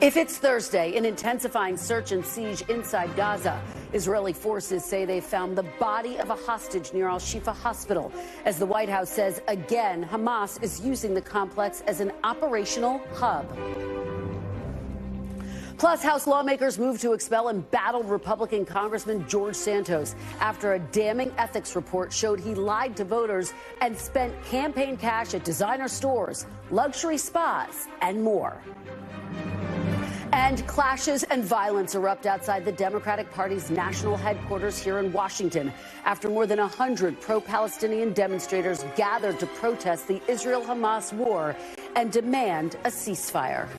If it's Thursday, an intensifying search and siege inside Gaza. Israeli forces say they found the body of a hostage near Al-Shifa hospital. As the White House says, again, Hamas is using the complex as an operational hub. Plus, House lawmakers moved to expel embattled Republican Congressman George Santos after a damning ethics report showed he lied to voters and spent campaign cash at designer stores, luxury spas, and more. And clashes and violence erupt outside the Democratic Party's national headquarters here in Washington after more than 100 pro-Palestinian demonstrators gathered to protest the Israel-Hamas war and demand a ceasefire.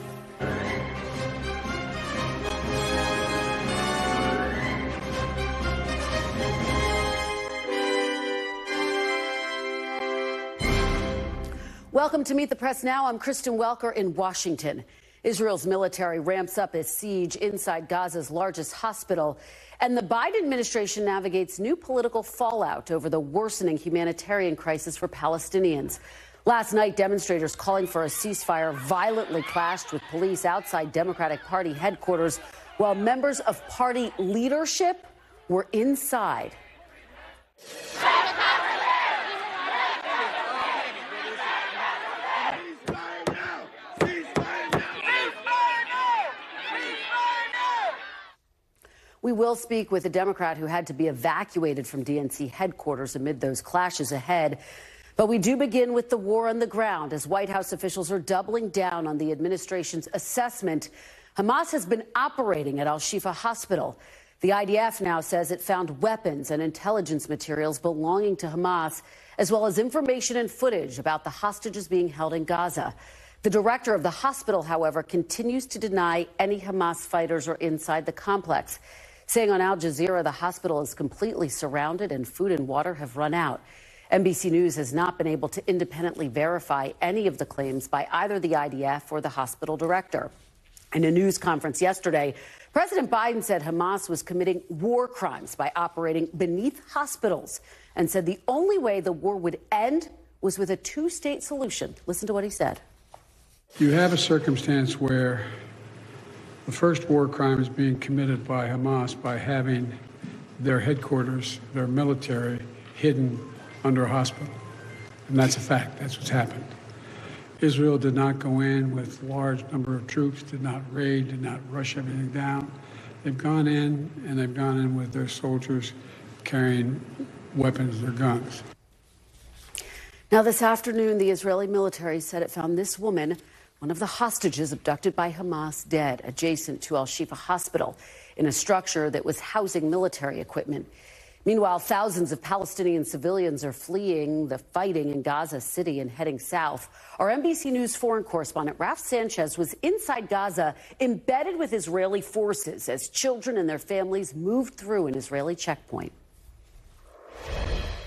Welcome to Meet the Press Now. I'm Kristen Welker in Washington. Israel's military ramps up its siege inside Gaza's largest hospital, and the Biden administration navigates new political fallout over the worsening humanitarian crisis for Palestinians. Last night, demonstrators calling for a ceasefire violently clashed with police outside Democratic Party headquarters, while members of party leadership were inside. We will speak with a Democrat who had to be evacuated from DNC headquarters amid those clashes ahead. But we do begin with the war on the ground as White House officials are doubling down on the administration's assessment. Hamas has been operating at Al-Shifa hospital. The IDF now says it found weapons and intelligence materials belonging to Hamas, as well as information and footage about the hostages being held in Gaza. The director of the hospital, however, continues to deny any Hamas fighters are inside the complex, saying on Al Jazeera the hospital is completely surrounded and food and water have run out. NBC News has not been able to independently verify any of the claims by either the IDF or the hospital director. In a news conference yesterday, President Biden said Hamas was committing war crimes by operating beneath hospitals and said the only way the war would end was with a two-state solution. Listen to what he said. You have a circumstance where the first war crime is being committed by Hamas by having their headquarters, their military, hidden under a hospital. And that's a fact. That's what's happened. Israel did not go in with large number of troops, did not raid, did not rush everything down. They've gone in, and they've gone in with their soldiers carrying weapons, their guns. Now, this afternoon, the Israeli military said it found this woman, one of the hostages abducted by Hamas, dead adjacent to Al-Shifa hospital in a structure that was housing military equipment. Meanwhile, thousands of Palestinian civilians are fleeing the fighting in Gaza City and heading south. Our NBC News foreign correspondent Raf Sanchez was inside Gaza, embedded with Israeli forces as children and their families moved through an Israeli checkpoint.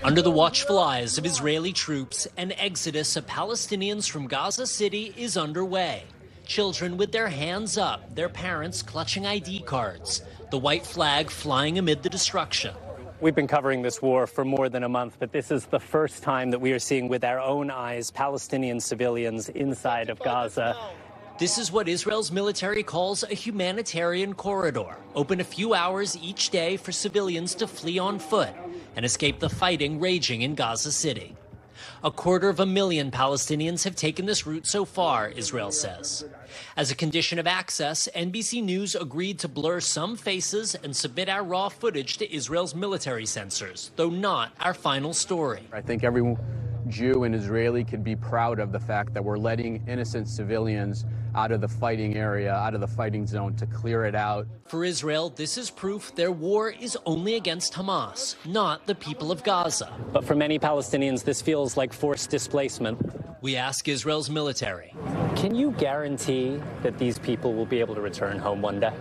Under the watchful eyes of Israeli troops, an exodus of Palestinians from Gaza City is underway. Children with their hands up, their parents clutching ID cards, the white flag flying amid the destruction. We've been covering this war for more than a month, but this is the first time that we are seeing with our own eyes Palestinian civilians inside of Gaza. This is what Israel's military calls a humanitarian corridor, open a few hours each day for civilians to flee on foot and escape the fighting raging in Gaza City. 250,000 Palestinians have taken this route so far, Israel says. As a condition of access, NBC News agreed to blur some faces and submit our raw footage to Israel's military censors, though not our final story. I think every Jew and Israeli can be proud of the fact that we're letting innocent civilians out of the fighting area, out of the fighting zone, to clear it out. For Israel, this is proof their war is only against Hamas, not the people of Gaza. But for many Palestinians, this feels like forced displacement. We ask Israel's military. Can you guarantee that these people will be able to return home one day?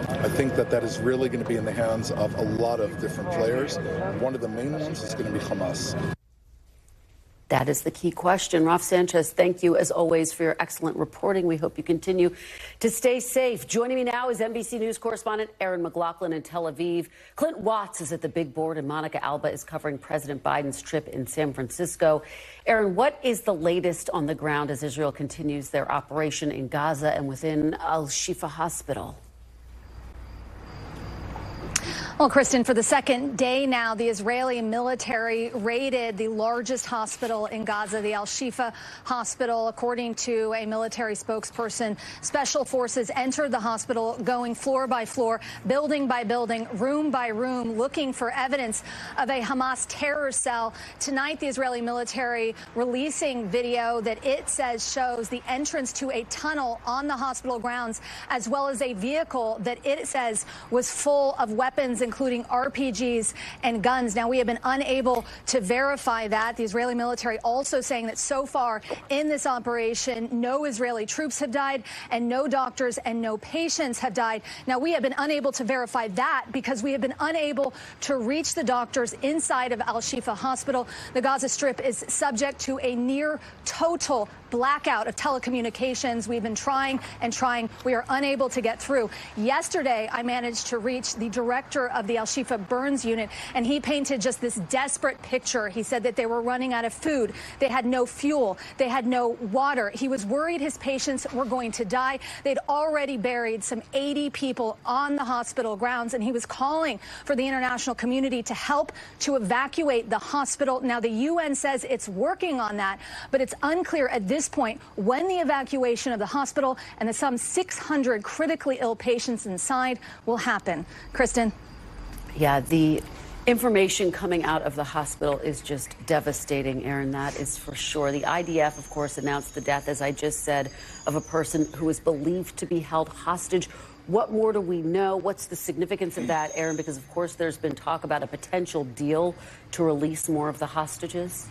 I think that is really going to be in the hands of a lot of different players. One of the main ones is going to be Hamas. That is the key question. Raf Sanchez, thank you as always for your excellent reporting. We hope you continue to stay safe. Joining me now is NBC News correspondent Erin McLaughlin in Tel Aviv. Clint Watts is at the big board and Monica Alba is covering President Biden's trip in San Francisco. Erin, what is the latest on the ground as Israel continues their operation in Gaza and within Al-Shifa hospital? Well, Kristen, for the second day now, the Israeli military raided the largest hospital in Gaza, the Al-Shifa hospital. According to a military spokesperson, special forces entered the hospital going floor by floor, building by building, room by room, looking for evidence of a Hamas terror cell. Tonight, the Israeli military releasing video that it says shows the entrance to a tunnel on the hospital grounds, as well as a vehicle that it says was full of weapons, including RPGs and guns. Now, we have been unable to verify that. The Israeli military also saying that so far in this operation, no Israeli troops have died and no doctors and no patients have died. Now, we have been unable to verify that because we have been unable to reach the doctors inside of Al-Shifa hospital. The Gaza Strip is subject to a near total blackout of telecommunications. We've been trying and trying. We are unable to get through. Yesterday, I managed to reach the director of the Al-Shifa burns unit, and he painted just this desperate picture. He said that they were running out of food. They had no fuel. They had no water. He was worried his patients were going to die. They'd already buried some 80 people on the hospital grounds, and he was calling for the international community to help to evacuate the hospital. Now, the UN says it's working on that, but it's unclear at this point when the evacuation of the hospital and the some 600 critically ill patients inside will happen. Kristen? Yeah, the information coming out of the hospital is just devastating, Erin. That is for sure. The IDF, of course, announced the death, as I just said, of a person who is believed to be held hostage. What more do we know? What's the significance of that, Erin? Because, of course, there's been talk about a potential deal to release more of the hostages.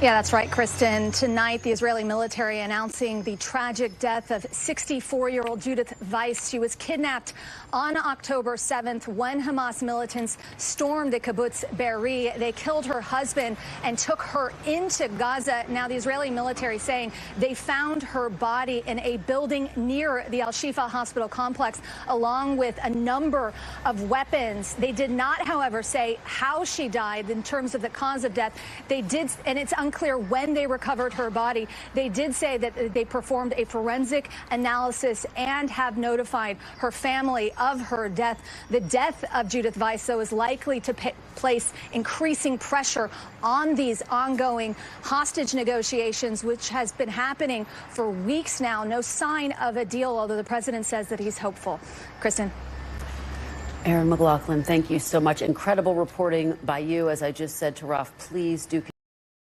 Yeah, that's right, Kristen. Tonight, the Israeli military announcing the tragic death of 64-year-old Judith Weiss. She was kidnapped on October 7th when Hamas militants stormed the kibbutz Be'eri. They killed her husband and took her into Gaza. Now, the Israeli military saying they found her body in a building near the Al-Shifa hospital complex, along with a number of weapons. They did not, however, say how she died in terms of the cause of death. They did, and it's unclear when they recovered her body. They did say that they performed a forensic analysis and have notified her family of her death. The death of Judith Weiss, though, is likely to place increasing pressure on these ongoing hostage negotiations, which has been happening for weeks now. No sign of a deal, although the president says that he's hopeful. Kristen? Erin McLaughlin, thank you so much. Incredible reporting by you. As I just said to Raf, please do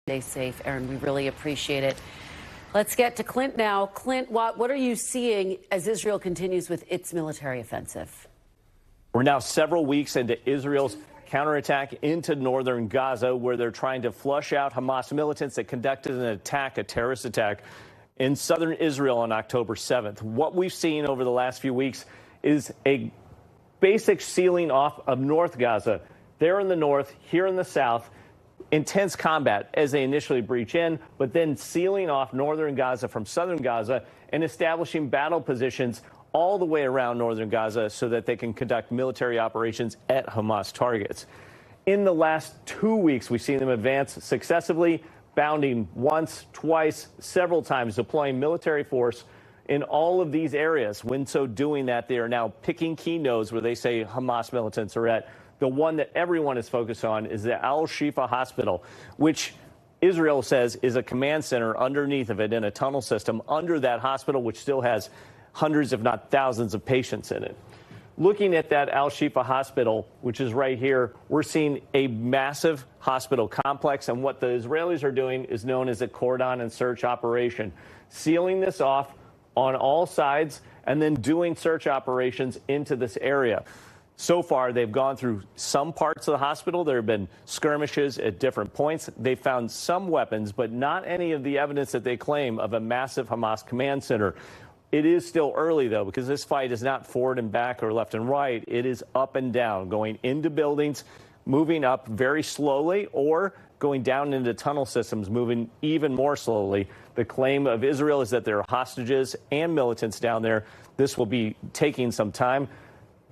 stay safe, Erin. We really appreciate it. Let's get to Clint now. Clint, what are you seeing as Israel continues with its military offensive? We're now several weeks into Israel's counterattack into northern Gaza, where they're trying to flush out Hamas militants that conducted an attack, a terrorist attack, in southern Israel on October 7th. What we've seen over the last few weeks is a basic sealing off of North Gaza. There in the north, here in the south, intense combat as they initially breach in, but then sealing off northern Gaza from southern Gaza and establishing battle positions all the way around northern Gaza so that they can conduct military operations at Hamas targets. In the last 2 weeks, we've seen them advance successively, bounding once, twice, several times, deploying military force in all of these areas. When so doing that, they are now picking key nodes where they say Hamas militants are at. The one that everyone is focused on is the Al-Shifa hospital, which Israel says is a command center underneath of it in a tunnel system under that hospital, which still has hundreds, if not thousands, of patients in it. Looking at that Al-Shifa hospital, which is right here, we're seeing a massive hospital complex. And what the Israelis are doing is known as a cordon and search operation, sealing this off on all sides and then doing search operations into this area. So far, they've gone through some parts of the hospital. There have been skirmishes at different points. They found some weapons, but not any of the evidence that they claim of a massive Hamas command center. It is still early, though, because this fight is not forward and back or left and right. It is up and down, going into buildings, moving up very slowly or going down into tunnel systems, moving even more slowly. The claim of Israel is that there are hostages and militants down there. This will be taking some time.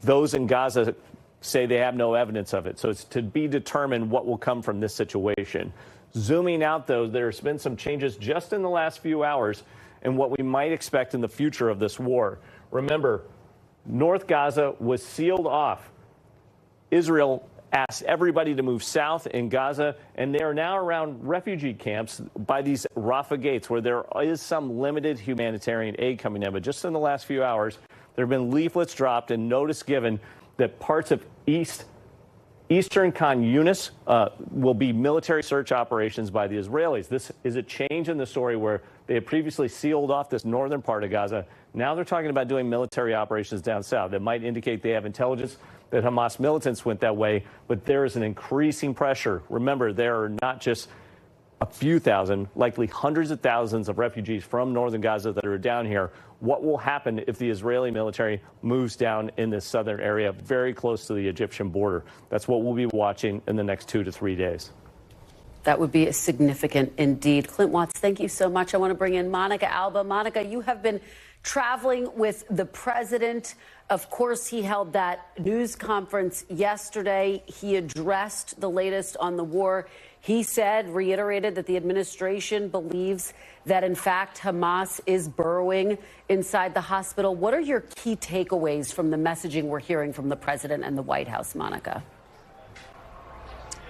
Those in Gaza say they have no evidence of it. So it's to be determined what will come from this situation. Zooming out, though, there's been some changes just in the last few hours and what we might expect in the future of this war. Remember, North Gaza was sealed off. Israel asked everybody to move south in Gaza, and they are now around refugee camps by these Rafah gates where there is some limited humanitarian aid coming in. But just in the last few hours, there have been leaflets dropped and notice given that parts of Eastern Khan Yunis will be military search operations by the Israelis. This is a change in the story where they had previously sealed off this northern part of Gaza. Now they're talking about doing military operations down south. That might indicate they have intelligence that Hamas militants went that way, but there is an increasing pressure. Remember, there are not just a few thousand, likely hundreds of thousands of refugees from northern Gaza that are down here. What will happen if the Israeli military moves down in this southern area, very close to the Egyptian border? That's what we'll be watching in the next 2 to 3 days. That would be significant indeed. Clint Watts, thank you so much. I want to bring in Monica Alba. Monica, you have been traveling with the president. Of course, he held that news conference yesterday. He addressed the latest on the war. He reiterated that the administration believes that, in fact, Hamas is burrowing inside the hospital. What are your key takeaways from the messaging we're hearing from the president and the White House, Monica?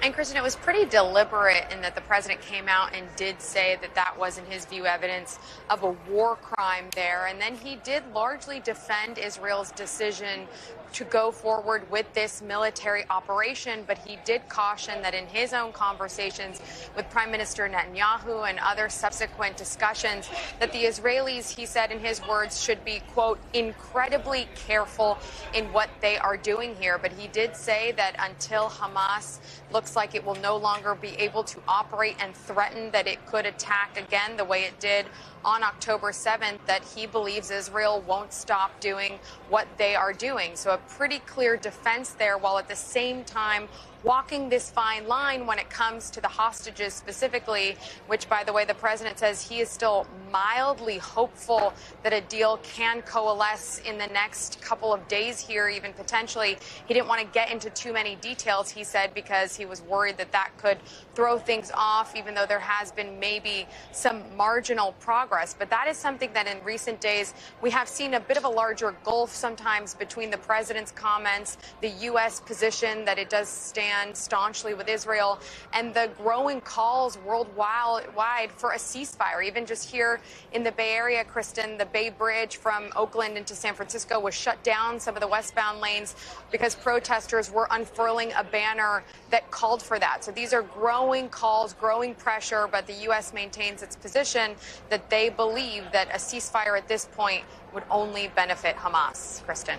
And, Kristen, it was pretty deliberate in that the president came out and did say that that was, in his view, evidence of a war crime there. And then he did largely defend Israel's decision to go forward with this military operation. But he did caution that in his own conversations with Prime Minister Netanyahu and other subsequent discussions, that the Israelis, he said in his words, should be, quote, incredibly careful in what they are doing here. But he did say that until Hamas looks like it will no longer be able to operate and threaten that it could attack again the way it did on October 7th, that he believes Israel won't stop doing what they are doing. So a pretty clear defense there, while at the same time walking this fine line when it comes to the hostages specifically, which, by the way, the president says he is still mildly hopeful that a deal can coalesce in the next couple of days here, even potentially. He didn't want to get into too many details, he said, because he was worried that that could throw things off, even though there has been maybe some marginal progress. But that is something that in recent days we have seen a bit of a larger gulf sometimes between the president's comments, the U.S. position that it does stand staunchly with Israel, and the growing calls worldwide for a ceasefire. Even just here in the Bay Area, Kristen, the Bay Bridge from Oakland into San Francisco was shut down, some of the westbound lanes, because protesters were unfurling a banner that called for that. So these are growing calls, growing pressure, but the U.S. maintains its position that they believe that a ceasefire at this point would only benefit Hamas. Kristen.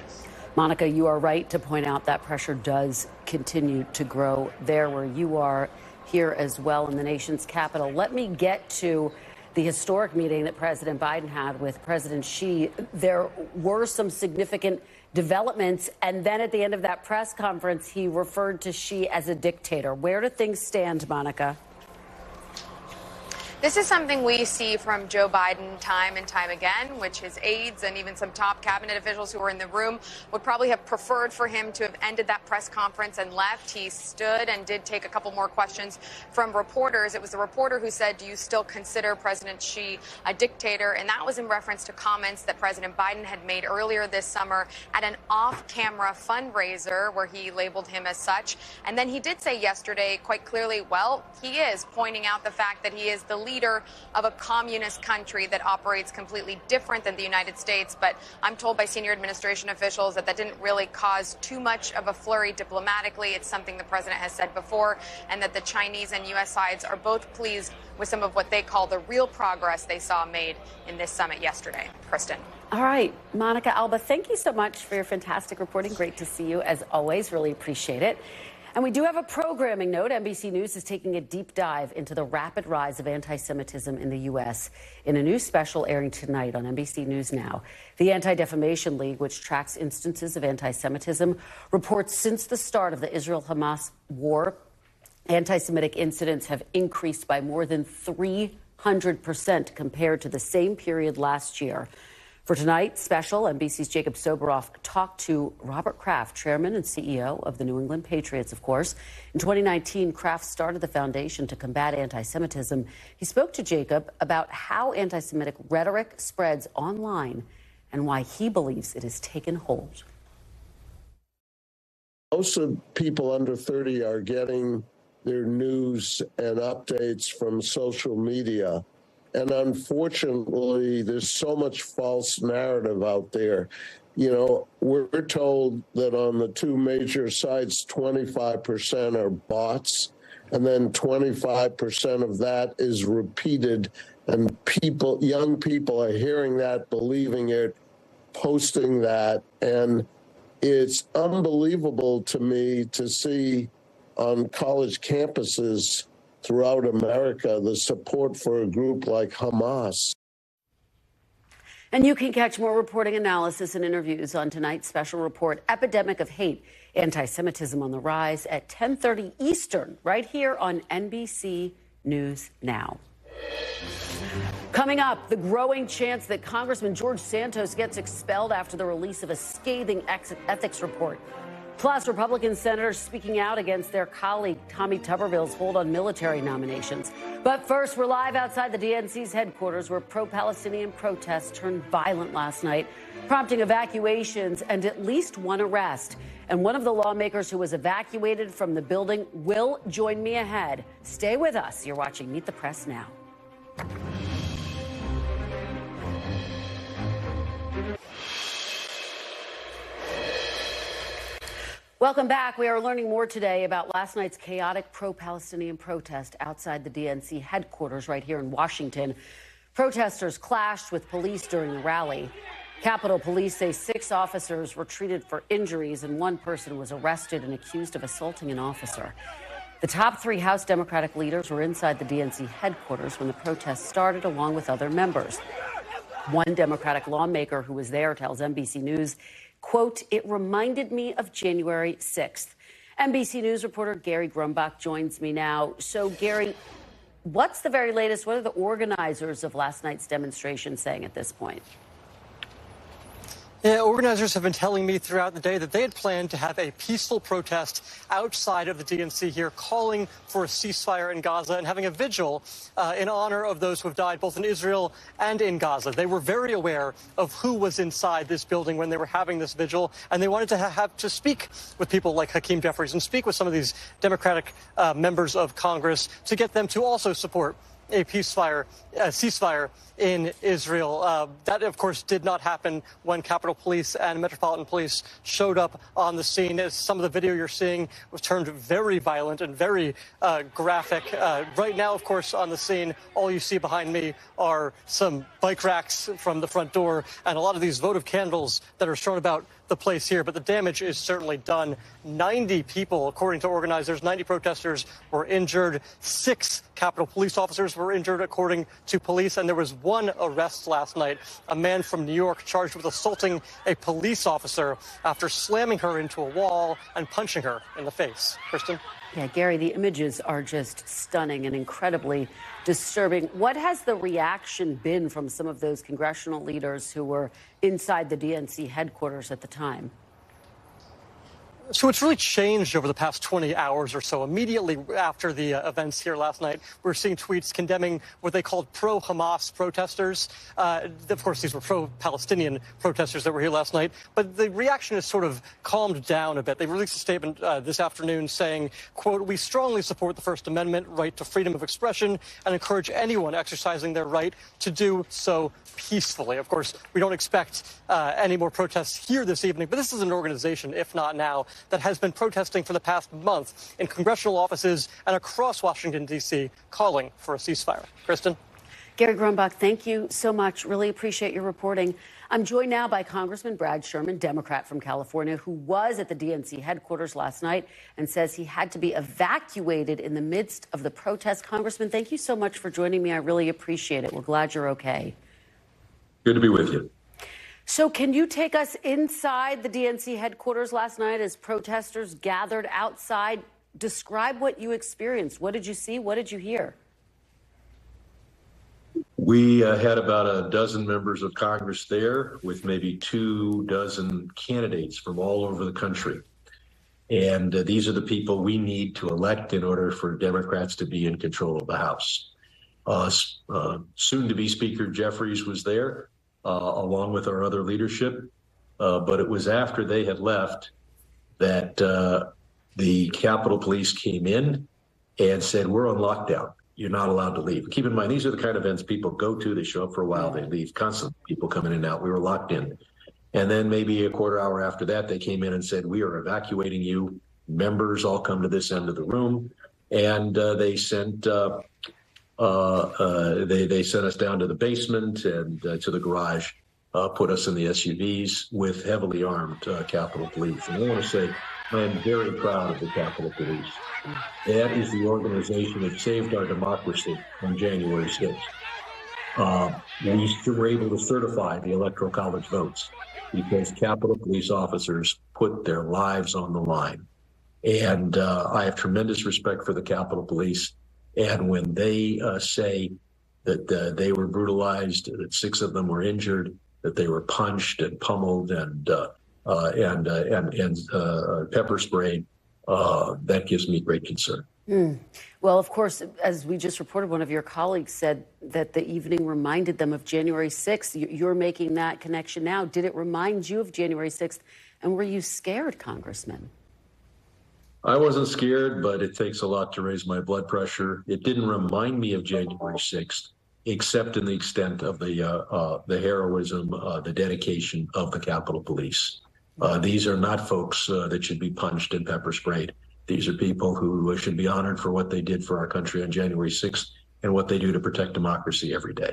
Monica, you are right to point out that pressure does continue to grow there where you are, here as well in the nation's capital. Let me get to the historic meeting that President Biden had with President Xi. There were some significant developments, and then at the end of that press conference, he referred to Xi as a dictator. Where do things stand, Monica? This is something we see from Joe Biden time and time again, which his aides and even some top cabinet officials who were in the room would probably have preferred for him to have ended that press conference and left. He stood and did take a couple more questions from reporters. It was the reporter who said, "Do you still consider President Xi a dictator?" And that was in reference to comments that President Biden had made earlier this summer at an off-camera fundraiser where he labeled him as such. And then he did say yesterday quite clearly, well, he is pointing out the fact that he is the leader of a communist country that operates completely different than the United States. But I'm told by senior administration officials that that didn't really cause too much of a flurry diplomatically. It's something the president has said before, and that the Chinese and U.S. sides are both pleased with some of what they call the real progress they saw made in this summit yesterday. Kristen. All right, Monica Alba, thank you so much for your fantastic reporting. Great to see you, as always. Really appreciate it. And we do have a programming note. NBC News is taking a deep dive into the rapid rise of anti-Semitism in the U.S. in a new special airing tonight on NBC News Now. The Anti-Defamation League, which tracks instances of anti-Semitism, reports since the start of the Israel-Hamas war, anti-Semitic incidents have increased by more than 300% compared to the same period last year. For tonight's special, NBC's Jacob Soboroff talked to Robert Kraft, chairman and CEO of the New England Patriots, of course. In 2019, Kraft started the foundation to combat anti-Semitism. He spoke to Jacob about how anti-Semitic rhetoric spreads online and why he believes it has taken hold. Most of people under 30 are getting their news and updates from social media. And unfortunately, there's so much false narrative out there. You know, we're told that on the two major sites, 25% are bots, and then 25% of that is repeated. And young people are hearing that, believing it, posting that. And it's unbelievable to me to see on college campuses throughout America the support for a group like Hamas. And you can catch more reporting, analysis, and interviews on tonight's special report, Epidemic of Hate, Anti-Semitism on the Rise, at 10:30 Eastern, right here on NBC News Now. Coming up, the growing chance that Congressman George Santos gets expelled after the release of a scathing ethics report. Plus, Republican senators speaking out against their colleague Tommy Tuberville's hold on military nominations. But first, we're live outside the DNC's headquarters, where pro-Palestinian protests turned violent last night, prompting evacuations and at least one arrest. And one of the lawmakers who was evacuated from the building will join me ahead. Stay with us. You're watching Meet the Press now. Welcome back. We are learning more today about last night's chaotic pro-Palestinian protest outside the DNC headquarters right here in Washington. Protesters clashed with police during the rally. Capitol Police say 6 officers were treated for injuries and 1 person was arrested and accused of assaulting an officer. The top 3 House Democratic leaders were inside the DNC headquarters when the protest started, along with other members. One Democratic lawmaker who was there tells NBC News, quote, "It reminded me of January 6th. NBC News reporter Gary Grumbach joins me now. So, Gary, what's the very latest? What are the organizers of last night's demonstration saying at this point? Yeah, organizers have been telling me throughout the day that they had planned to have a peaceful protest outside of the DNC here, calling for a ceasefire in Gaza and having a vigil in honor of those who have died both in Israel and in Gaza. They were very aware of who was inside this building when they were having this vigil, and they wanted to have to speak with people like Hakeem Jeffries and speak with some of these Democratic members of Congress to get them to also support a ceasefire in Israel. That, of course, did not happen when Capitol Police and Metropolitan Police showed up on the scene. As some of the video you're seeing was turned very violent and very graphic. Right now, of course, on the scene, all you see behind me are some bike racks from the front door and a lot of these votive candles that are strewn about the place here. But the damage is certainly done. 90 people, according to organizers, 90 protesters were injured. 6 Capitol Police officers were injured, according to police. And there was 1 arrest last night, a man from New York charged with assaulting a police officer after slamming her into a wall and punching her in the face. Kristen? Yeah, Gary, the images are just stunning and incredibly disturbing. What has the reaction been from some of those congressional leaders who were inside the DNC headquarters at the time? So it's really changed over the past 20 hours or so. Immediately after the events here last night, we're seeing tweets condemning what they called pro-Hamas protesters. Of course, these were pro-Palestinian protesters that were here last night. But the reaction has sort of calmed down a bit. They released a statement this afternoon saying, quote, "We strongly support the First Amendment right to freedom of expression and encourage anyone exercising their right to do so peacefully." Of course, we don't expect any more protests here this evening, but this is an organization, if not now, that has been protesting for the past month in congressional offices and across Washington, D.C., calling for a ceasefire. Kristen? Gary Grumbach, thank you so much. Really appreciate your reporting. I'm joined now by Congressman Brad Sherman, Democrat from California, who was at the DNC headquarters last night and says he had to be evacuated in the midst of the protest. Congressman, thank you so much for joining me. I really appreciate it. We're glad you're okay. Good to be with you. So can you take us inside the DNC headquarters last night as protesters gathered outside? Describe what you experienced. What did you see? What did you hear? We had about a dozen members of Congress there with maybe 24 candidates from all over the country. And these are the people we need to elect in order for Democrats to be in control of the House. Soon-to-be Speaker Jeffries was there, along with our other leadership. But it was after they had left that the Capitol Police came in and said, "We're on lockdown. You're not allowed to leave." Keep in mind, these are the kind of events people go to. They show up for a while, they leave. Constantly, people come in and out. We were locked in. And then maybe a quarter hour after that, they came in and said, "We are evacuating you. Members all come to this end of the room." And they sent us down to the basement and to the garage, put us in the SUVs with heavily armed Capitol Police. And I want to say, I am very proud of the Capitol Police. That is the organization that saved our democracy on January 6th. We were able to certify the Electoral College votes because Capitol Police officers put their lives on the line. And I have tremendous respect for the Capitol Police. And when they say that they were brutalized, that 6 of them were injured, that they were punched and pummeled and pepper sprayed, that gives me great concern. Well, of course, as we just reported, one of your colleagues said that the evening reminded them of January 6th. You're making that connection now. Did it remind you of January 6th? And were you scared, Congressman? I wasn't scared, but it takes a lot to raise my blood pressure. It didn't remind me of January 6th, except in the extent of the heroism, the dedication of the Capitol Police. These are not folks that should be punched and pepper sprayed. These are people who should be honored for what they did for our country on January 6th and what they do to protect democracy every day.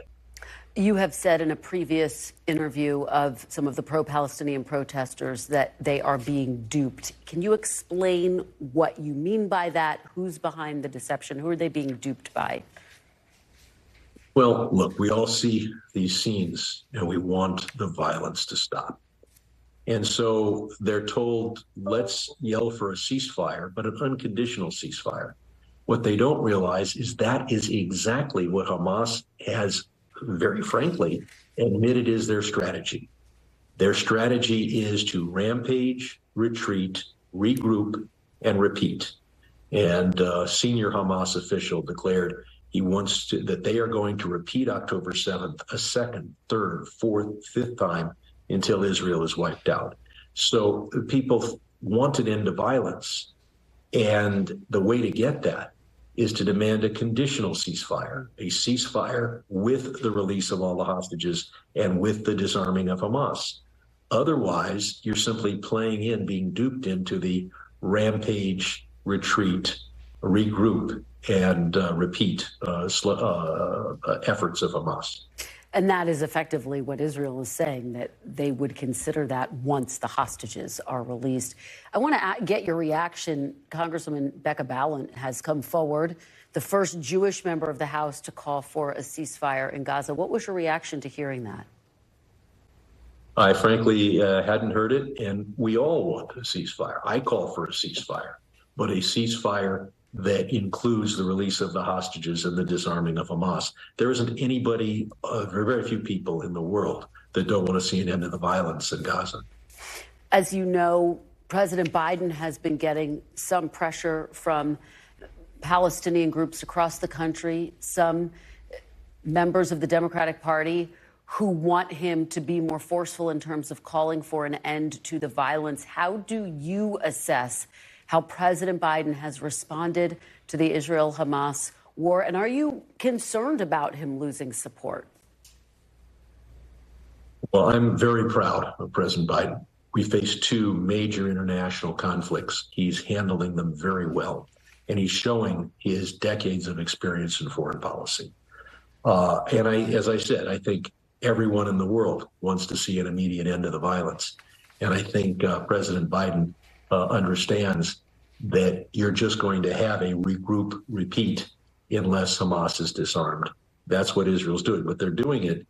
You have said in a previous interview of some of the pro-Palestinian protesters that they are being duped. Can you explain what you mean by that? Who's behind the deception? Who are they being duped by? Well, look, we all see these scenes and we want the violence to stop. And so they're told, let's yell for a ceasefire, but an unconditional ceasefire. What they don't realize is that is exactly what Hamas has, very frankly, admitted is their strategy. Their strategy is to rampage, retreat, regroup, and repeat. And a senior Hamas official declared he wants to, that they are going to repeat October 7th a second, third, fourth, fifth time until Israel is wiped out. So people want an end to violence. And the way to get that is to demand a conditional ceasefire, a ceasefire with the release of all the hostages and with the disarming of Hamas. Otherwise, you're simply playing in, being duped into the rampage, retreat, regroup, and repeat efforts of Hamas. And that is effectively what Israel is saying, that they would consider that once the hostages are released. I want to get your reaction. Congresswoman Becca Balint has come forward, the first Jewish member of the House to call for a ceasefire in Gaza. What was your reaction to hearing that? I frankly hadn't heard it, and we all want a ceasefire. I call for a ceasefire, but a ceasefire that includes the release of the hostages and the disarming of Hamas. There isn't anybody, very few people in the world that don't want to see an end to the violence in Gaza. As you know, President Biden has been getting some pressure from Palestinian groups across the country, some members of the Democratic Party who want him to be more forceful in terms of calling for an end to the violence. How do you assess how President Biden has responded to the Israel-Hamas war? And are you concerned about him losing support? Well, I'm very proud of President Biden. We face 2 major international conflicts. He's handling them very well, and he's showing his decades of experience in foreign policy. As I said, I think everyone in the world wants to see an immediate end to the violence. And I think President Biden understands that you're just going to have a regroup, repeat, unless Hamas is disarmed. That's what Israel's doing. But they're doing it.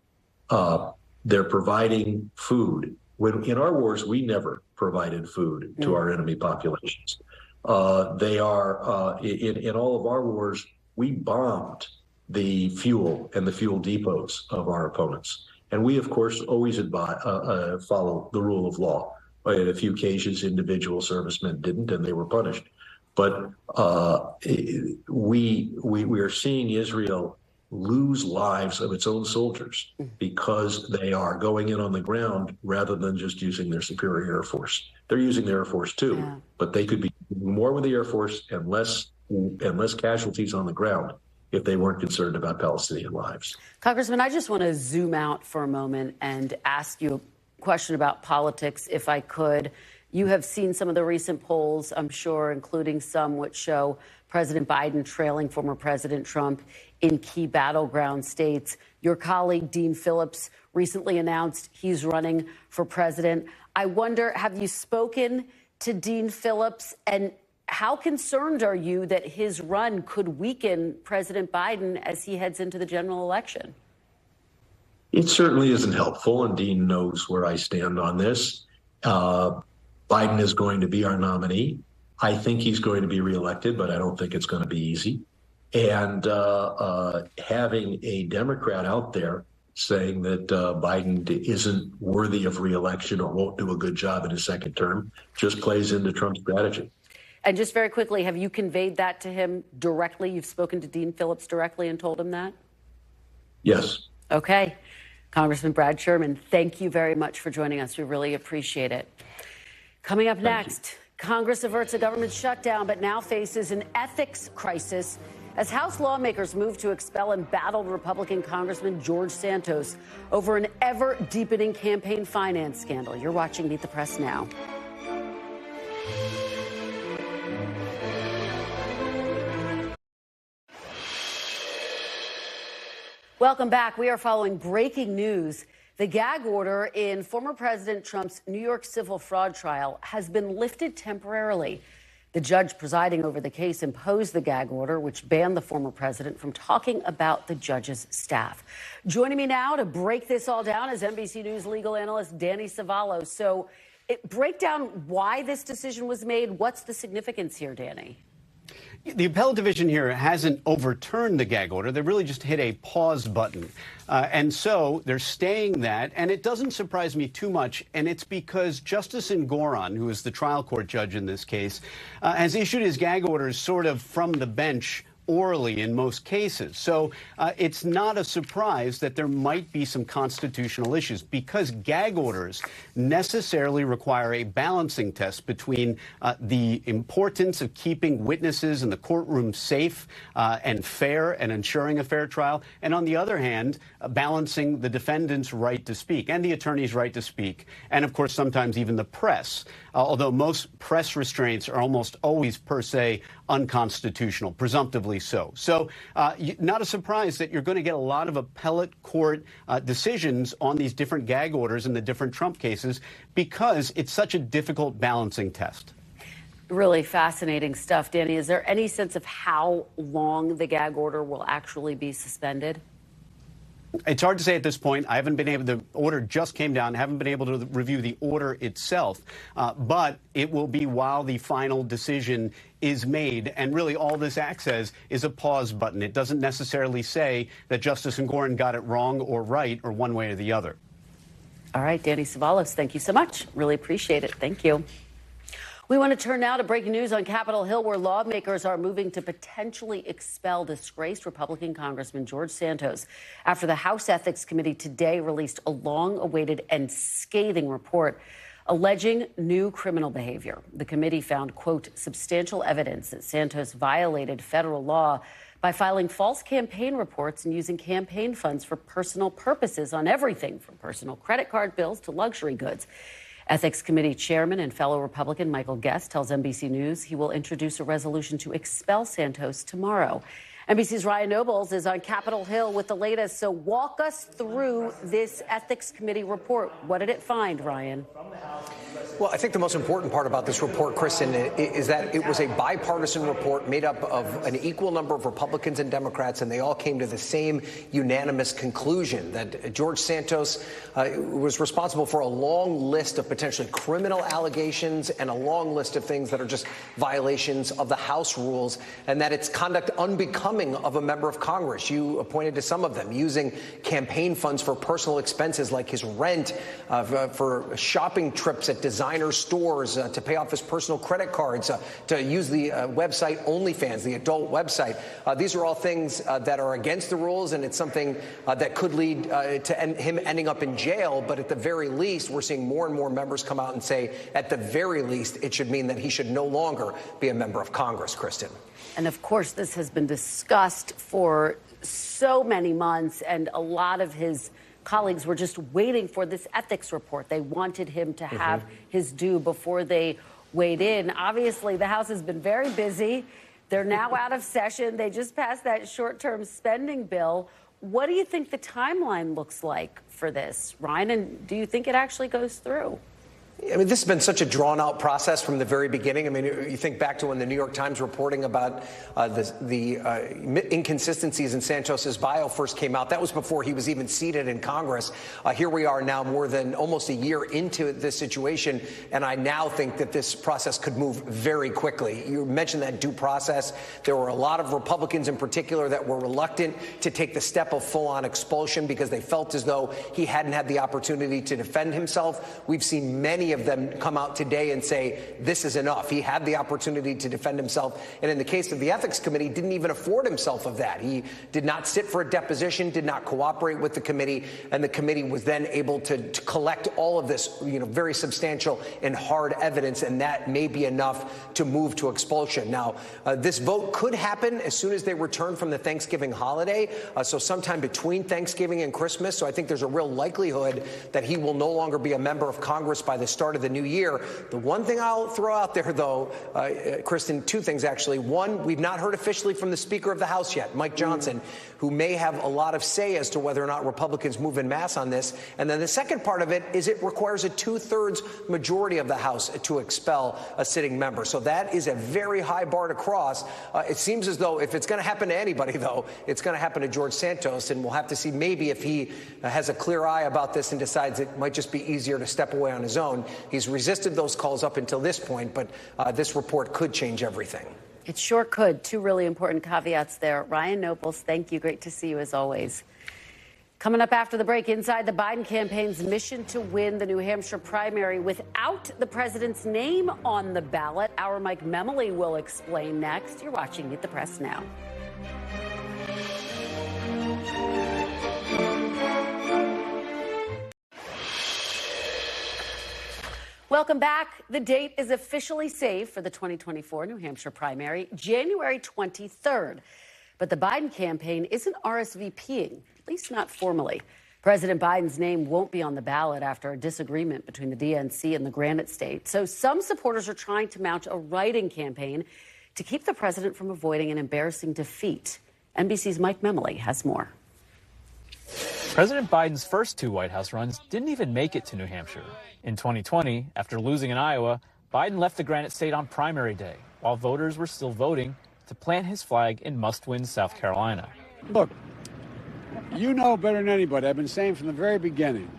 They're providing food. When in our wars, we never provided food to our enemy populations. They are in all of our wars, we bombed the fuel and the fuel depots of our opponents. And we, of course, always follow the rule of law. In a few cases, individual servicemen didn't, and they were punished. But we are seeing Israel lose lives of its own soldiers because they are going in on the ground rather than just using their superior Air Force. They're using the Air Force too, but they could be more with the Air Force and less casualties on the ground if they weren't concerned about Palestinian lives. Congressman, I just want to zoom out for a moment and ask you a question about politics, if I could. You have seen some of the recent polls, I'm sure, including some which show President Biden trailing former President Trump in key battleground states. Your colleague, Dean Phillips, recently announced he's running for president. I wonder, have you spoken to Dean Phillips, and how concerned are you that his run could weaken President Biden as he heads into the general election? It certainly isn't helpful, and Dean knows where I stand on this. Biden is going to be our nominee. I think he's going to be reelected, but I don't think it's going to be easy. And having a Democrat out there saying that Biden isn't worthy of reelection or won't do a good job in his second term just plays into Trump's strategy. And just very quickly, have you conveyed that to him directly? You've spoken to Dean Phillips directly and told him that? Yes. Okay. Congressman Brad Sherman, thank you very much for joining us. We really appreciate it. Coming up next, Congress averts a government shutdown, but now faces an ethics crisis as House lawmakers move to expel embattled Republican Congressman George Santos over an ever-deepening campaign finance scandal. You're watching Meet the Press now. Welcome back. We are following breaking news. The gag order in former President Trump's New York civil fraud trial has been lifted temporarily. The judge presiding over the case imposed the gag order, which banned the former president from talking about the judge's staff. Joining me now to break this all down is NBC News legal analyst Danny Savalos. So break down why this decision was made. What's the significance here, Danny? The appellate division here hasn't overturned the gag order. They really just hit a pause button. And so they're staying that. And it doesn't surprise me too much. And it's because Justice Engoron, who is the trial court judge in this case, has issued his gag orders sort of from the bench orally in most cases. So it's not a surprise that there might be some constitutional issues because gag orders necessarily require a balancing test between the importance of keeping witnesses in the courtroom safe and fair and ensuring a fair trial, and on the other hand, balancing the defendant's right to speak and the attorney's right to speak, and of course sometimes even the press, although most press restraints are almost always per se unconstitutional, presumptively so. So not a surprise that you're going to get a lot of appellate court decisions on these different gag orders in the different Trump cases because it's such a difficult balancing test. Really fascinating stuff. Danny, is there any sense of how long the gag order will actually be suspended? It's hard to say at this point. I haven't been able to, the order just came down, haven't been able to review the order itself, but it will be while the final decision is made. And really all this act says is a pause button. It doesn't necessarily say that Justice Engoron got it wrong or right or one way or the other. All right, Danny Savalos, thank you so much. Really appreciate it. Thank you. We want to turn now to breaking news on Capitol Hill, where lawmakers are moving to potentially expel disgraced Republican Congressman George Santos after the House Ethics Committee today released a long-awaited and scathing report alleging new criminal behavior. The committee found, quote, substantial evidence that Santos violated federal law by filing false campaign reports and using campaign funds for personal purposes on everything from personal credit card bills to luxury goods. Ethics Committee Chairman and fellow Republican Michael Guest tells NBC News he will introduce a resolution to expel Santos tomorrow. NBC's Ryan Nobles is on Capitol Hill with the latest. So walk us through this Ethics Committee report. What did it find, Ryan? Well, I think the most important part about this report, Kristen, is that it was a bipartisan report made up of an equal number of Republicans and Democrats, and they all came to the same unanimous conclusion that George Santos was responsible for a long list of potentially criminal allegations and a long list of things that are just violations of the House rules, and that it's conduct unbecoming of a member of Congress. You pointed to some of them, using campaign funds for personal expenses like his rent, for shopping trips at designer stores, to pay off his personal credit cards, to use the website OnlyFans, the adult website. These are all things that are against the rules, and it's something that could lead to him ending up in jail. But at the very least, we're seeing more and more members come out and say, at the very least, it should mean that he should no longer be a member of Congress, Kristen. And of course, this has been discussed for so many months, and a lot of his colleagues were just waiting for this ethics report. They wanted him to have his due before they weighed in. Obviously, the House has been very busy. They're now out of session. They just passed that short-term spending bill. What do you think the timeline looks like for this, Ryan? And do you think it actually goes through? I mean, this has been such a drawn-out process from the very beginning. I mean, you think back to when the New York Times reporting about the inconsistencies in Santos's bio first came out. That was before he was even seated in Congress. Here we are now, more than almost a year into this situation, and I now think that this process could move very quickly. You mentioned that due process. There were a lot of Republicans in particular that were reluctant to take the step of full-on expulsion because they felt as though he hadn't had the opportunity to defend himself. We've seen many of them come out today and say this is enough. He had the opportunity to defend himself, and in the case of the Ethics Committee, didn't even afford himself of that. He did not sit for a deposition, did not cooperate with the committee, and the committee was then able to collect all of this, very substantial and hard evidence, and that may be enough to move to expulsion. Now, this vote could happen as soon as they return from the Thanksgiving holiday, so sometime between Thanksgiving and Christmas. So I think there's a real likelihood that he will no longer be a member of Congress by the start of the new year. The one thing I'll throw out there, though, Kristen, two things actually. One, we've not heard officially from the Speaker of the House yet, Mike Johnson, who may have a lot of say as to whether or not Republicans move en masse on this. And then the second part of it is it requires a 2/3 majority of the House to expel a sitting member. So that is a very high bar to cross. It seems as though if it's going to happen to anybody, though, it's going to happen to George Santos, and we'll have to see maybe if he has a clear eye about this and decides it might just be easier to step away on his own. He's resisted those calls up until this point, but this report could change everything. It sure could. Two really important caveats there. Ryan Nobles, thank you. Great to see you as always. Coming up after the break, inside the Biden campaign's mission to win the New Hampshire primary without the president's name on the ballot. Our Mike Memoli will explain next. You're watching Meet the Press now. Welcome back. The date is officially saved for the 2024 New Hampshire primary, January 23rd. But the Biden campaign isn't RSVPing, at least not formally. President Biden's name won't be on the ballot after a disagreement between the DNC and the Granite State. So some supporters are trying to mount a write-in campaign to keep the president from avoiding an embarrassing defeat. NBC's Mike Memoli has more. President Biden's first two White House runs didn't even make it to New Hampshire. In 2020, after losing in Iowa, Biden left the Granite State on primary day, while voters were still voting to plant his flag in must-win South Carolina. Look, you know better than anybody. I've been saying from the very beginning,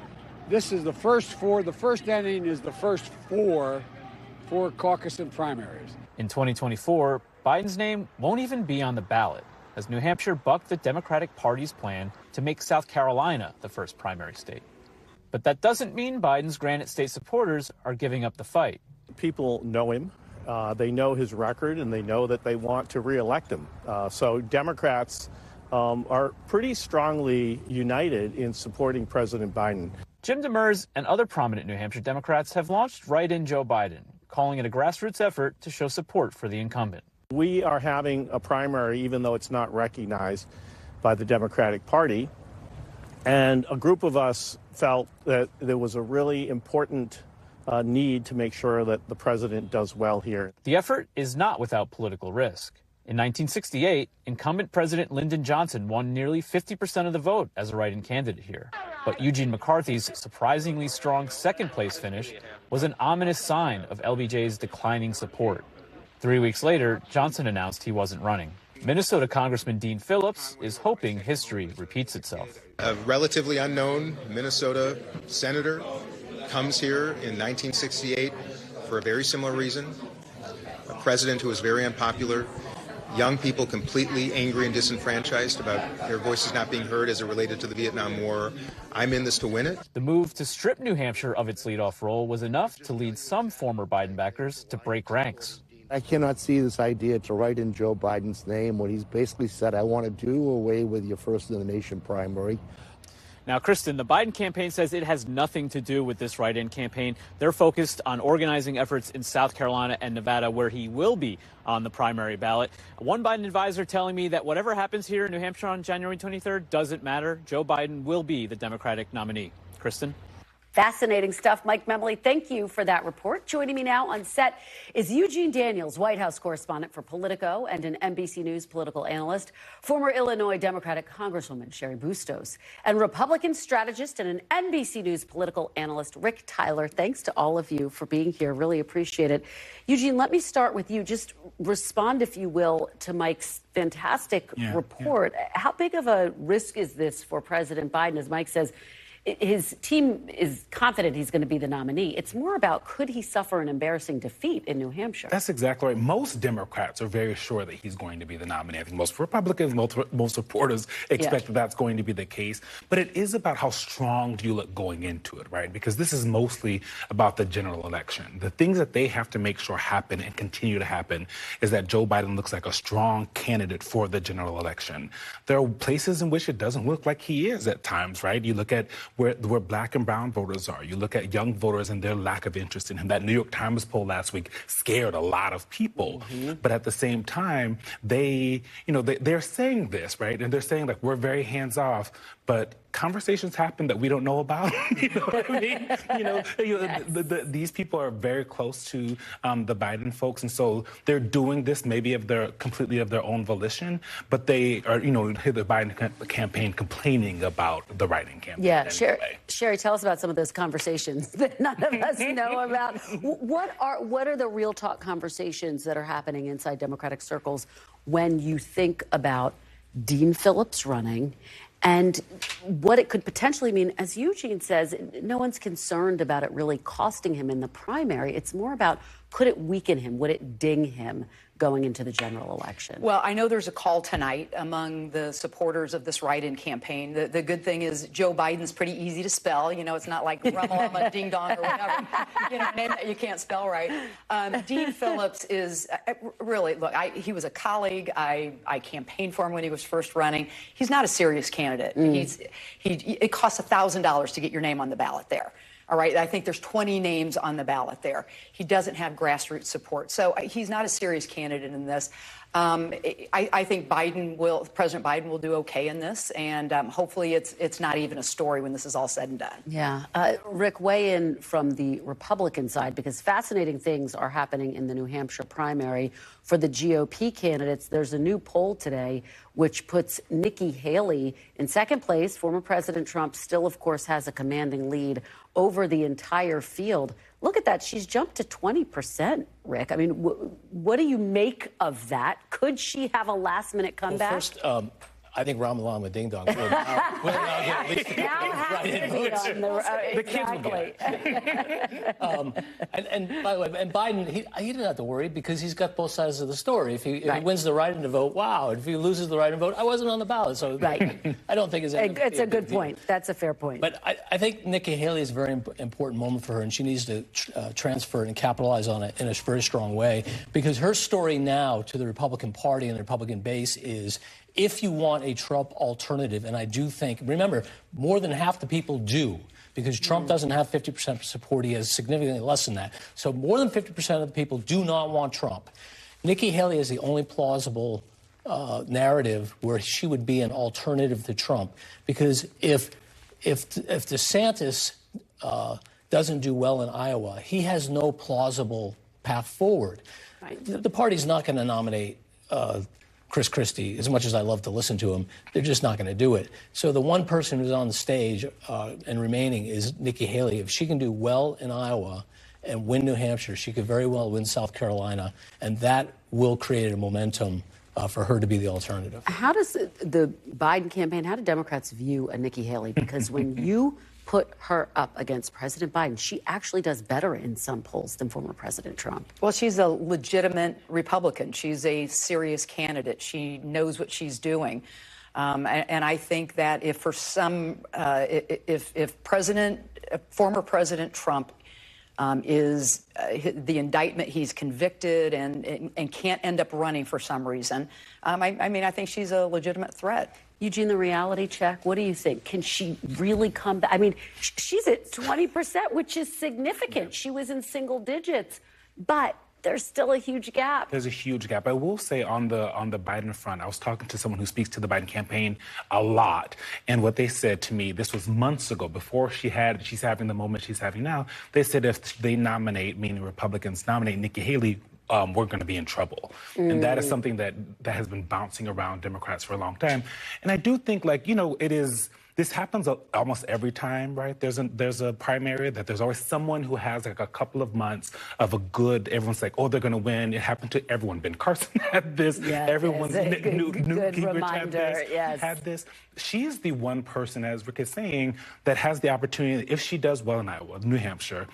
this is the first four. The first inning is the first four caucus and primaries. In 2024, Biden's name won't even be on the ballot, as New Hampshire bucked the Democratic Party's plan to make South Carolina the first primary state. But that doesn't mean Biden's Granite State supporters are giving up the fight. People know him. They know his record, and they know that they want to reelect him. So Democrats are pretty strongly united in supporting President Biden. Jim Demers and other prominent New Hampshire Democrats have launched Write-In Joe Biden, calling it a grassroots effort to show support for the incumbent. We are having a primary, even though it's not recognized by the Democratic Party. And a group of us felt that there was a really important need to make sure that the president does well here. The effort is not without political risk. In 1968, incumbent President Lyndon Johnson won nearly 50% of the vote as a write-in candidate here. But Eugene McCarthy's surprisingly strong second-place finish was an ominous sign of LBJ's declining support. 3 weeks later, Johnson announced he wasn't running. Minnesota Congressman Dean Phillips is hoping history repeats itself. A relatively unknown Minnesota senator comes here in 1968 for a very similar reason. A president who was very unpopular, young people completely angry and disenfranchised about their voices not being heard as it related to the Vietnam War. I'm in this to win it. The move to strip New Hampshire of its leadoff role was enough to lead some former Biden backers to break ranks. I cannot see this idea to write in Joe Biden's name when he's basically said, I want to do away with your first in the nation primary. Now, Kristen, the Biden campaign says it has nothing to do with this write-in campaign. They're focused on organizing efforts in South Carolina and Nevada, where he will be on the primary ballot. One Biden advisor telling me that whatever happens here in New Hampshire on January 23rd doesn't matter. Joe Biden will be the Democratic nominee. Kristen? Fascinating stuff. Mike Memley, thank you for that report. Joining me now on set is Eugene Daniels, White House correspondent for Politico and an NBC News political analyst, former Illinois Democratic Congresswoman Sherry Bustos, and Republican strategist and an NBC News political analyst, Rick Tyler. Thanks to all of you for being here. Really appreciate it. Eugene, let me start with you. Just respond, if you will, to Mike's fantastic report. Yeah. How big of a risk is this for President Biden? As Mike says, his team is confident he's going to be the nominee. It's more about, could he suffer an embarrassing defeat in New Hampshire? That's exactly right. Most Democrats are very sure that he's going to be the nominee. I think most Republicans, most supporters expect that that's going to be the case. But it is about how strong do you look going into it, right? Because this is mostly about the general election. The things that they have to make sure happen and continue to happen is that Joe Biden looks like a strong candidate for the general election. There are places in which it doesn't look like he is at times, right? You look at where black and brown voters are. You look at young voters and their lack of interest in him. That New York Times poll last week scared a lot of people. Mm-hmm. But at the same time, they're saying this, right? And they're saying, like, we're very hands off, but conversations happen that we don't know about. You know what I mean? These people are very close to the Biden folks, and so they're doing this maybe completely of their own volition, but they are, the Biden campaign complaining about the writing campaign. Yeah, Sherry, tell us about some of those conversations that none of us know about. What are the real talk conversations that are happening inside Democratic circles when you think about Dean Phillips running and what it could potentially mean? As Eugene says, no one's concerned about it really costing him in the primary. It's more about, could it weaken him? Would it ding him going into the general election? Well, I know there's a call tonight among the supporters of this write-in campaign. The good thing is Joe Biden's pretty easy to spell. It's not like Ramalama Ding Dong or whatever. A name that you can't spell right. Dean Phillips is really, look, he was a colleague. I campaigned for him when he was first running. He's not a serious candidate. It costs $1,000 to get your name on the ballot there. All right, I think there's 20 names on the ballot there. He doesn't have grassroots support, so he's not a serious candidate in this. I think President Biden will do okay in this, and hopefully it's not even a story when this is all said and done. Yeah. Rick, weigh in from the Republican side, because fascinating things are happening in the New Hampshire primary for the GOP candidates. There's a new poll today which puts Nikki Haley in second place. Former President Trump still, of course, has a commanding lead over the entire field. Look at that. She's jumped to 20%, Rick. I mean, what do you make of that? Could she have a last-minute comeback? Well, first, I think Ramalama Ding Dong will now get at least the kids will get it. And by the way, and Biden, he didn't have to worry because he's got both sides of the story. If he wins the right to vote, wow. If he loses the right to vote, I wasn't on the ballot. So I don't think it's a good point. That's a fair point. But I think Nikki Haley is a very important moment for her, and she needs to transfer and capitalize on it in a very strong way, because her story now to the Republican Party and the Republican base is, if you want a Trump alternative, and I do think, remember, more than half the people do, because Trump doesn't have 50% support. He has significantly less than that. So more than 50% of the people do not want Trump. Nikki Haley is the only plausible narrative where she would be an alternative to Trump, because if DeSantis doesn't do well in Iowa, he has no plausible path forward. Right. The party's not going to nominate Chris Christie, as much as I love to listen to him, they're just not going to do it. So the one person who's on the stage and remaining is Nikki Haley. If she can do well in Iowa and win New Hampshire, she could very well win South Carolina, and that will create a momentum for her to be the alternative. How does the Biden campaign, how do Democrats view a Nikki Haley? Because when you put her up against President Biden, she actually does better in some polls than former President Trump. Well, she's a legitimate Republican. She's a serious candidate. She knows what she's doing. And I think that if for some, if former President Trump is the indictment, he's convicted and can't end up running for some reason, I mean, I think she's a legitimate threat. Eugene, the reality check, what do you think? Can she really come back? I mean, she's at 20%, which is significant. Yeah. She was in single digits, but there's still a huge gap. There's a huge gap. I will say on the Biden front, I was talking to someone who speaks to the Biden campaign a lot, and what they said to me, this was months ago, before she's having the moment she's having now, they said if they nominate, meaning Republicans nominate Nikki Haley, we're going to be in trouble. And that is something that has been bouncing around Democrats for a long time. And I do think, like, you know, this happens almost every time, right? There's a primary that there's always someone who has like a couple of months of a good, everyone's like, oh, they're going to win. It happened to everyone. Ben Carson had this. Yeah, everyone's good Gingrich reminder. had this. She's the one person, as Rick is saying, that has the opportunity, if she does well in Iowa, New Hampshire,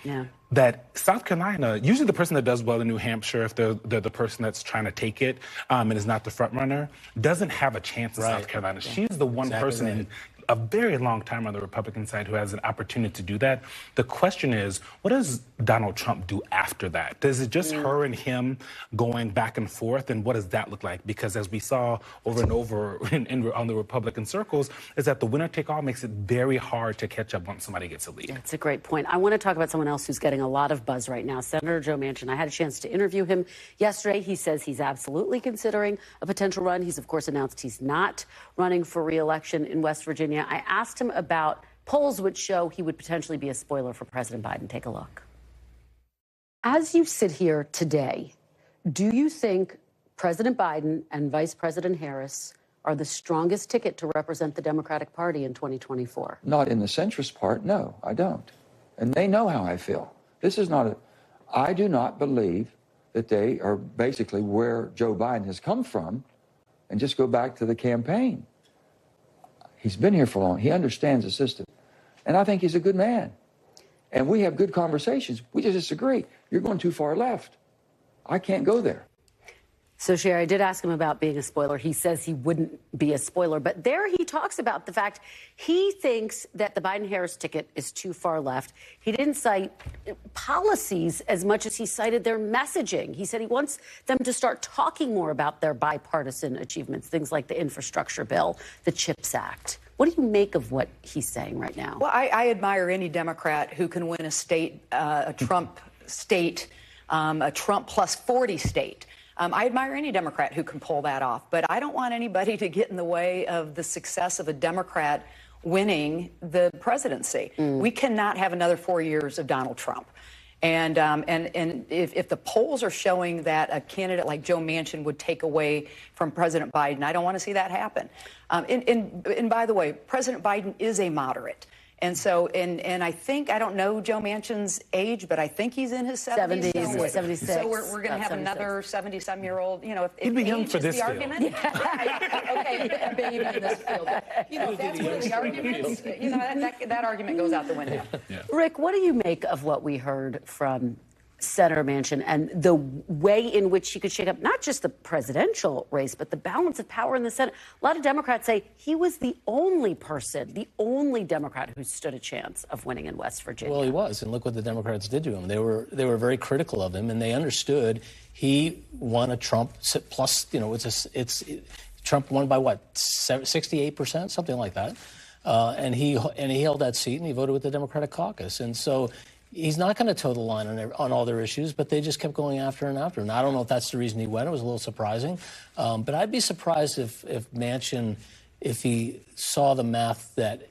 that South Carolina, usually the person that does well in New Hampshire, if they're the person that's trying to take it and is not the front runner, doesn't have a chance in South Carolina. She's the one person in a very long time on the Republican side who has an opportunity to do that. The question is, what does Donald Trump do after that? Is it just her and him going back and forth? And what does that look like? Because as we saw over and over on the Republican circles, is that the winner-take-all makes it very hard to catch up once somebody gets a lead. That's a great point. I want to talk about someone else who's getting a lot of buzz right now, Senator Joe Manchin. I had a chance to interview him yesterday. He says he's absolutely considering a potential run. He's, of course, announced he's not running for re-election in West Virginia. I asked him about polls which show he would potentially be a spoiler for President Biden. Take a look. As you sit here today, do you think President Biden and Vice President Harris are the strongest ticket to represent the Democratic Party in 2024? Not in the centrist part, no, I don't. And they know how I feel. This is not I do not believe that they are basically where Joe Biden has come from, and just go back to the campaign. He's been here for long. He understands the system. And I think he's a good man. And we have good conversations. We just disagree. You're going too far left. I can't go there. So, Sherry, I did ask him about being a spoiler. He says he wouldn't be a spoiler. But there he talks about the fact he thinks that the Biden-Harris ticket is too far left. He didn't cite policies as much as he cited their messaging. He said he wants them to start talking more about their bipartisan achievements, things like the infrastructure bill, the CHIPS Act. What do you make of what he's saying right now? Well, I admire any Democrat who can win a state, a Trump state, a Trump plus 40 state. I admire any Democrat who can pull that off, but I don't want anybody to get in the way of the success of a Democrat winning the presidency. We cannot have another 4 years of Donald Trump. And if the polls are showing that a candidate like Joe Manchin would take away from President Biden, I don't want to see that happen. And by the way, President Biden is a moderate. And so, and I think, I don't know Joe Manchin's age, but I think he's in his 70s. 76. So we're going to have another 70-some-year-old, you know, if he'd be young for this field. Argument. Okay, a baby in this field. You know, if that's really the argument, you know, that argument goes out the window. Yeah. Rick, what do you make of what we heard from Senator Manchin and the way in which he could shake up not just the presidential race, but the balance of power in the Senate? A lot of Democrats say he was the only person, the only Democrat who stood a chance of winning in West Virginia. Well, he was, and look what the Democrats did to him. They were very critical of him, and they understood he won a Trump plus. You know, Trump won by what, 68%, something like that, and he held that seat and he voted with the Democratic caucus, and so. He's not going to toe the line on all their issues, but they just kept going after and after. And I don't know if that's the reason he went. It was a little surprising. But I'd be surprised if Manchin, if he saw the math that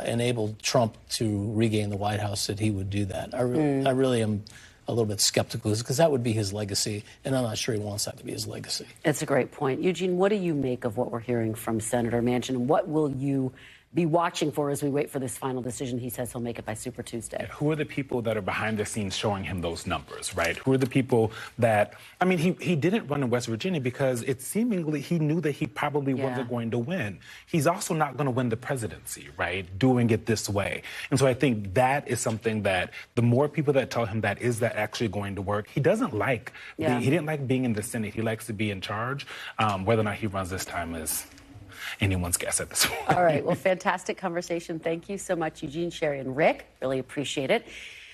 enabled Trump to regain the White House, that he would do that. I really am a little bit skeptical, because that would be his legacy, and I'm not sure he wants that to be his legacy. It's a great point. Eugene, what do you make of what we're hearing from Senator Manchin? What will you be watching for as we wait for this final decision? He says he'll make it by Super Tuesday. Yeah, who are the people that are behind the scenes showing him those numbers, right? Who are the people that, I mean, he didn't run in West Virginia because it seemingly he knew that he probably wasn't going to win. He's also not going to win the presidency, right? Doing it this way. And so I think that is something that the more people that tell him that is that actually going to work, he doesn't like, he didn't like being in the Senate. He likes to be in charge. Whether or not he runs this time is anyone's guess at this point. All right. Well, fantastic conversation. Thank you so much, Eugene, Sherry, and Rick. Really appreciate it.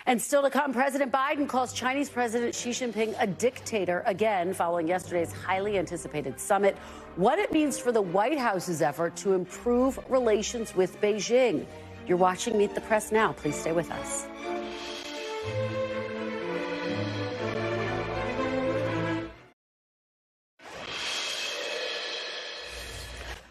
And still to come, President Biden calls Chinese President Xi Jinping a dictator again following yesterday's highly anticipated summit. What it means for the White House's effort to improve relations with Beijing. You're watching Meet the Press now. Please stay with us.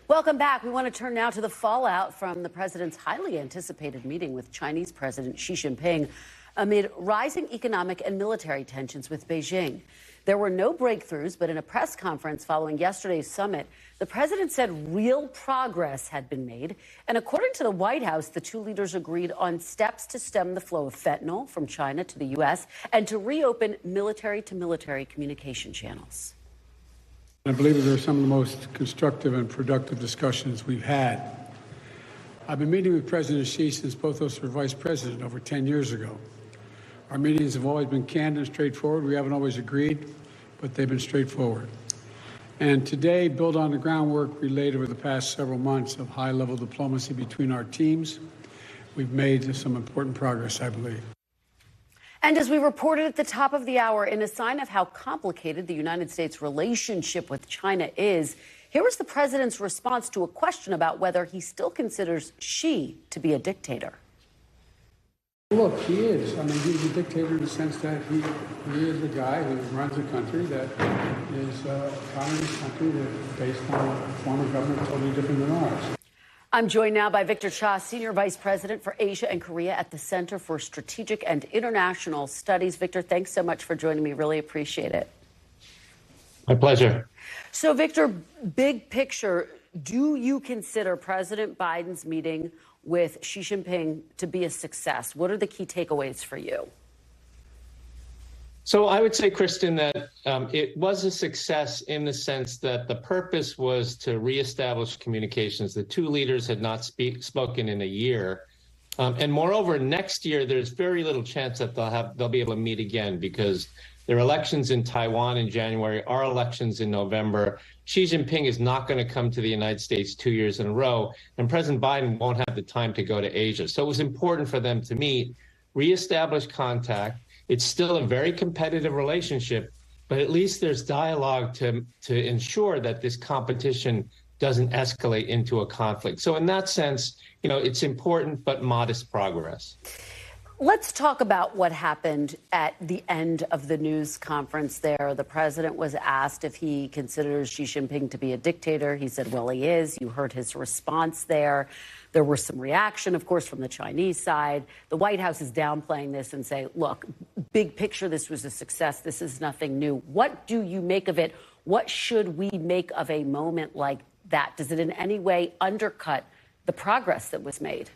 Welcome back. We want to turn now to the fallout from the president's highly anticipated meeting with Chinese President Xi Jinping amid rising economic and military tensions with Beijing. There were no breakthroughs, but in a press conference following yesterday's summit, the president said real progress had been made. And according to the White House, the two leaders agreed on steps to stem the flow of fentanyl from China to the U.S. and to reopen military-to-military communication channels. I believe that they're some of the most constructive and productive discussions we've had. I've been meeting with President Xi since both of us were vice president over 10 years ago. Our meetings have always been candid and straightforward. We haven't always agreed, but they've been straightforward. And today, build on the groundwork we laid over the past several months of high-level diplomacy between our teams. We've made some important progress, I believe. And as we reported at the top of the hour, in a sign of how complicated the United States' relationship with China is, here was the president's response to a question about whether he still considers Xi to be a dictator. Look, he is. I mean, he's a dictator in the sense that he is the guy who runs a country that is a communist country that is based on a form of government totally different than ours. I'm joined now by Victor Cha, Senior Vice President for Asia and Korea at the Center for Strategic and International Studies. Victor, thanks so much for joining me. Really appreciate it. My pleasure. So, Victor, big picture, do you consider President Biden's meeting with Xi Jinping to be a success? What are the key takeaways for you? So I would say, Kristen, that it was a success in the sense that the purpose was to reestablish communications. The two leaders had not spoken in a year. And moreover, next year, there's very little chance that they'll be able to meet again because there are elections in Taiwan in January, our elections in November. Xi Jinping is not going to come to the United States 2 years in a row, and President Biden won't have the time to go to Asia. So it was important for them to meet, reestablish contact. It's still a very competitive relationship, but at least there's dialogue to ensure that this competition doesn't escalate into a conflict. So in that sense, it's important, but modest progress. Let's talk about what happened at the end of the news conference there. The president was asked if he considers Xi Jinping to be a dictator. He said, well, he is. You heard his response there. There was some reaction, of course, from the Chinese side. The White House is downplaying this and say, look, big picture, this was a success. This is nothing new. What do you make of it? What should we make of a moment like that? Does it in any way undercut the progress that was made?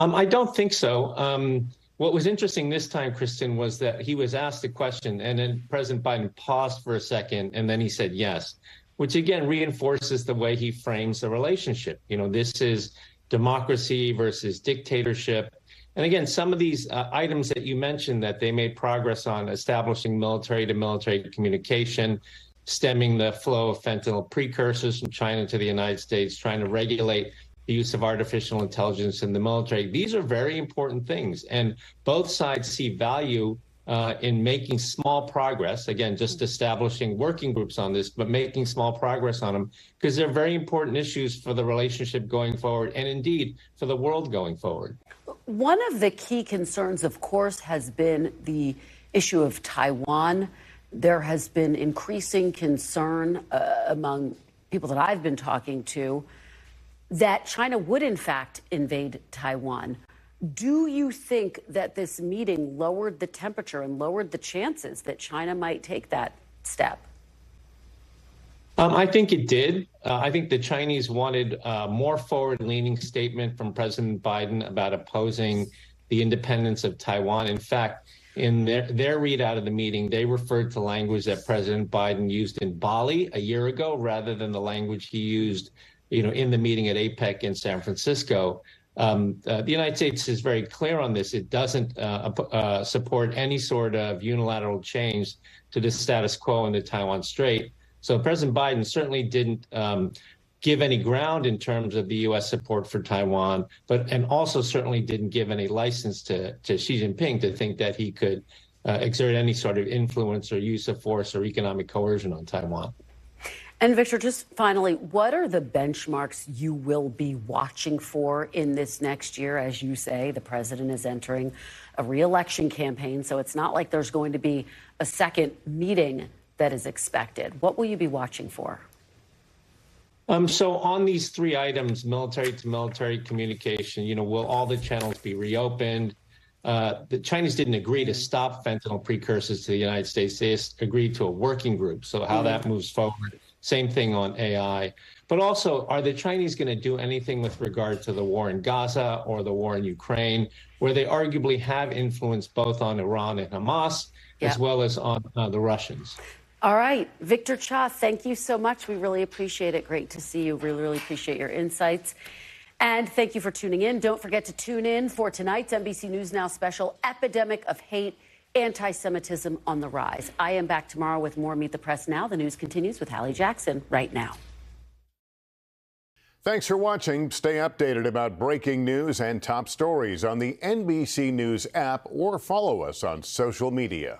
I don't think so. What was interesting this time, Kristen, was that he was asked a question and then President Biden paused for a second and then he said yes, which again reinforces the way he frames the relationship. This is democracy versus dictatorship. And again, some of these items that you mentioned that they made progress on, establishing military-to-military communication, stemming the flow of fentanyl precursors from China to the United States, trying to regulate the use of artificial intelligence in the military. These are very important things. And both sides see value in making small progress, again, just establishing working groups on this, but making small progress on them, because they're very important issues for the relationship going forward and indeed for the world going forward. One of the key concerns, of course, has been the issue of Taiwan. There has been increasing concern among people that I've been talking to that China would, in fact, invade Taiwan. Do you think that this meeting lowered the temperature and lowered the chances that China might take that step? I think it did. I think the Chinese wanted a more forward-leaning statement from President Biden about opposing the independence of Taiwan. In fact, in their readout of the meeting, they referred to language that President Biden used in Bali a year ago, rather than the language he used, in the meeting at APEC in San Francisco. The United States is very clear on this. It doesn't support any sort of unilateral change to the status quo in the Taiwan Strait. So President Biden certainly didn't give any ground in terms of the U.S. support for Taiwan, and also certainly didn't give any license to Xi Jinping to think that he could exert any sort of influence or use of force or economic coercion on Taiwan. And Victor, just finally, what are the benchmarks you will be watching for in this next year? As you say, the president is entering a re-election campaign, so it's not like there's going to be a second meeting that is expected. What will you be watching for? So on these three items, military to military communication, will all the channels be reopened? The Chinese didn't agree to stop fentanyl precursors to the United States. They agreed to a working group. So how that moves forward, same thing on AI. But also, are the Chinese going to do anything with regard to the war in Gaza or the war in Ukraine, where they arguably have influence both on Iran and Hamas, as well as on the Russians? All right. Victor Cha, thank you so much. We really appreciate it. Great to see you. Really, really appreciate your insights. And thank you for tuning in. Don't forget to tune in for tonight's NBC News Now special, Epidemic of Hate, Anti-Semitism on the Rise. I am back tomorrow with more Meet the Press Now. The news continues with Hallie Jackson right now. Thanks for watching. Stay updated about breaking news and top stories on the NBC News app or follow us on social media.